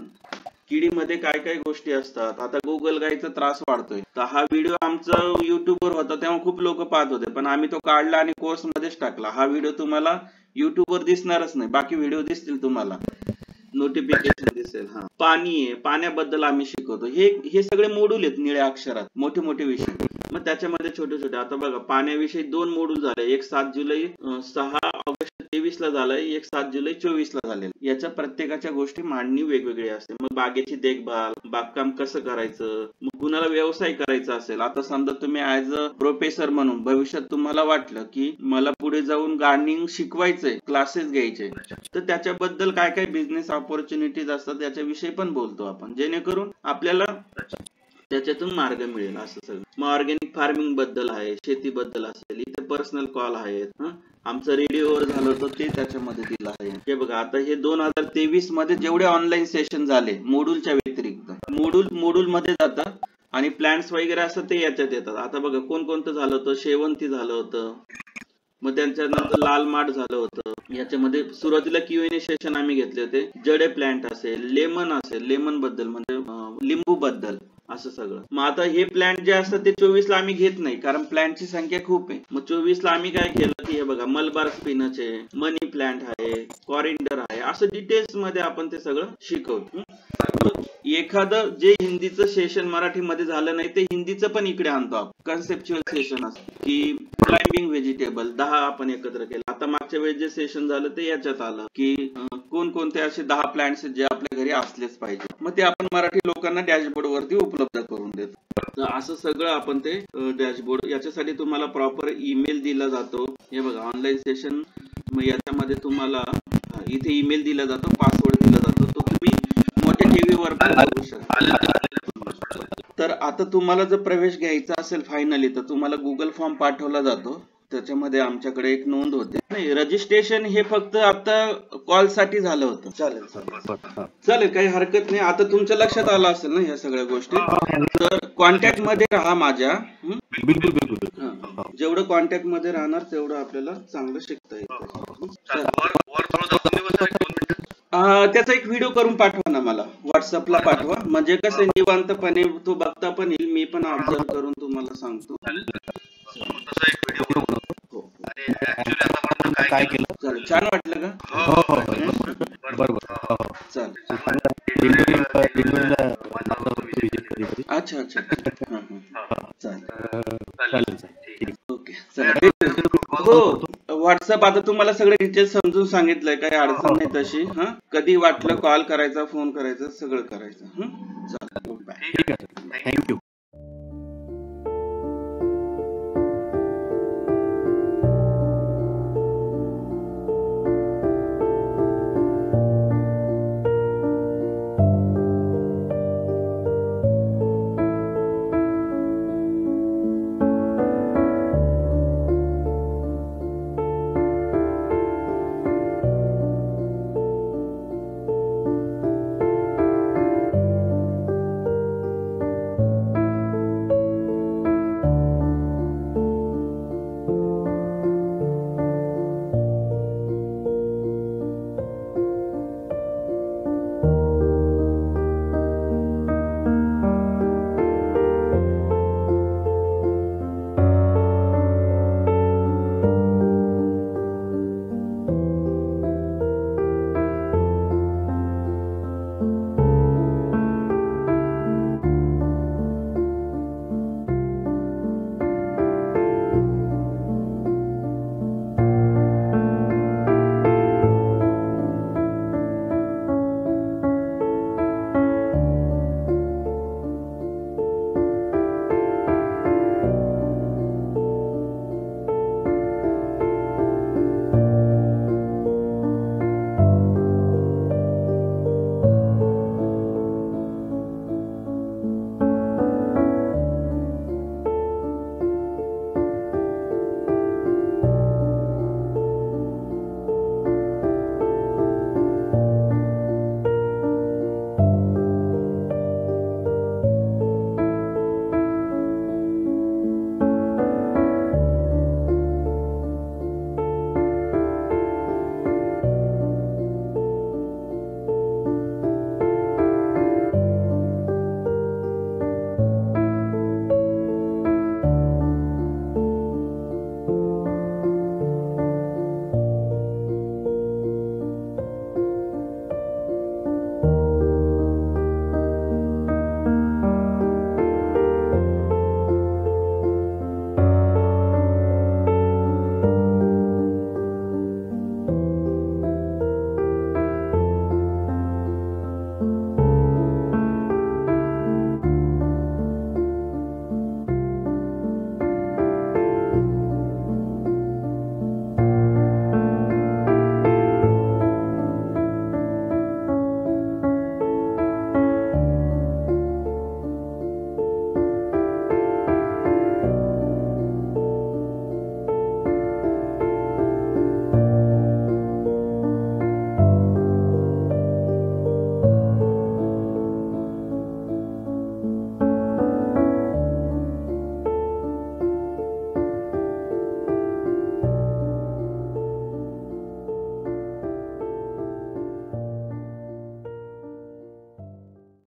किडीमध्ये काय काय गोष्टी असतात. आता गुगल गाईचा त्रास वाढतोय, तर हा व्हिडिओ आमचा युट्यूबवर होता तेव्हा खूप लोक पाहत होते, पण आम्ही तो काढला आणि कोर्स मध्येच टाकला. हा व्हिडिओ तुम्हाला युट्यूबवर दिसणारच नाही, बाकी व्हिडिओ दिसतील तुम्हाला, नोटिफिकेशन दिसेल. पाणी आहे, पाण्याबद्दल आम्ही शिकवतो. हे सगळे मॉड्यूल आहेत निळ्या अक्षरात, मोठे मोठे विषय. मग त्याच्यामध्ये छोटे छोटे, आता बघा पाण्याविषयी 2 मॉड्यूल झाले. एक 6 ऑगस्ट 23 ला झालंय, एक 7 जुलै 24 ला झालेलं. याच्या प्रत्येकाच्या गोष्टी मांडणी वेगवेगळी असते. मग बागेची देखभाल, बागकाम कसं करायचं, मग कुणाला व्यवसाय करायचा असेल, आता समजा तुम्ही ऍज अ प्रोफेसर म्हणून भविष्यात तुम्हाला वाटलं की मला पुढे जाऊन गार्डनिंग शिकवायचंय, क्लासेस घ्यायचे, तर त्याच्याबद्दल काय काय बिझनेस ऑपॉर्च्युनिटीज असतात याच्याविषयी पण बोलतो आपण, जेणेकरून आपल्याला त्याच्यातून मार्ग मिळेल. असं सगळं. मग ऑर्गॅनिक फार्मिंग बद्दल आहे, शेतीबद्दल असेल, इथे पर्सनल कॉल आहेत. आमचं रेडिओवर झालं होतं ते त्याच्यामध्ये दिलं आहे. हे बघा, आता हे 2023 मध्ये जेवढे ऑनलाईन सेशन झाले मॉड्यूलच्या व्यतिरिक्त, मॉड्यूल मध्ये जातात आणि प्लॅन्स वगैरे असं ते याच्यात येतात. आता बघा कोणकोणतं झालं होतं, शेवंती झालं होतं, मग त्यांच्यानंतर लाल माठ झालं होतं. याच्यामध्ये सुरुवातीला Q&A सेशन आम्ही घेतले होते. जडे प्लांट असेल, लेमन बद्दल म्हणजे लिंबू बद्दल, असं सगळं. मग आता हे प्लांट जे असतात ते 24 ला आम्ही घेत नाही, कारण प्लांटची संख्या खूप आहे. मग 24 ला आम्ही काय केलं की हे बघा, मलबार स्पिनच आहे, मनी प्लांट आहे, कॉरिंडर आहे, असं डिटेल्स मध्ये आपण ते सगळं शिकवतो. एखादं जे हिंदीचं सेशन मराठीमध्ये झालं नाही ते हिंदीचं पण इकडे आणतो आपण. कन्सेप्च्युअल सेशन असतं की क्लाइंबिंग व्हेजिटेबल 10 आपण एकत्र केलं. आता मागच्या वेळेस जे सेशन झालं ते याच्यात आलं की कोणकोणते असे 10 प्लॅन्ट्स जे आपल्या घरी असलेच पाहिजे. मग ते आपण मराठी लोकांना डॅशबोर्ड वरती उपलब्ध करून देतो. तर असं सगळं आपण ते डॅशबोर्ड, याच्यासाठी तुम्हाला प्रॉपर ईमेल दिला जातो. हे बघा ऑनलाईन सेशन, मग याच्यामध्ये तुम्हाला इथे ईमेल दिला जातो, पासवर्ड दिला जातो, तो तुम्ही मोठ्या टीव्हीवर पण बघू शकता. तर आता तुम्हाला जर प्रवेश घ्यायचा असेल फायनली, तर तुम्हाला गुगल फॉर्म पाठवला जातो. त्याच्यामध्ये आमच्याकडे एक नोंद होते. नाही, रजिस्ट्रेशन हे फक्त आता कॉल साठी झालं होतं. चालेल, काही हरकत नाही. आता तुमच्या लक्षात आलं असेल ना ह्या सगळ्या गोष्टी. तर कॉन्टॅक्ट मध्ये राहा माझ्या. बिलकुल. जेवढं कॉन्टॅक्ट मध्ये राहणार तेवढं आपल्याला चांगलं शिकता येतं. त्याचा एक व्हिडिओ करून पाठवा ना मला, व्हॉट्सअपला पाठवा, म्हणजे कसं निवांतपणे तो बघता पण येईल, मी पण ऑब्झर्व करून तुम्हाला सांगतो. काय केलं, चालेल, छान वाटलं का? बरोबर. अच्छा, चालेल, ओके, चला. हो, व्हॉट्सअप आता तुम्हाला सगळे डिटेल्स समजून सांगितलंय, काही अडचण नाही तशी. कधी वाटलं कॉल करायचा, फोन करायचा, सगळं करायचं. चालेल, बाय. ठीक आहे, थँक्यू.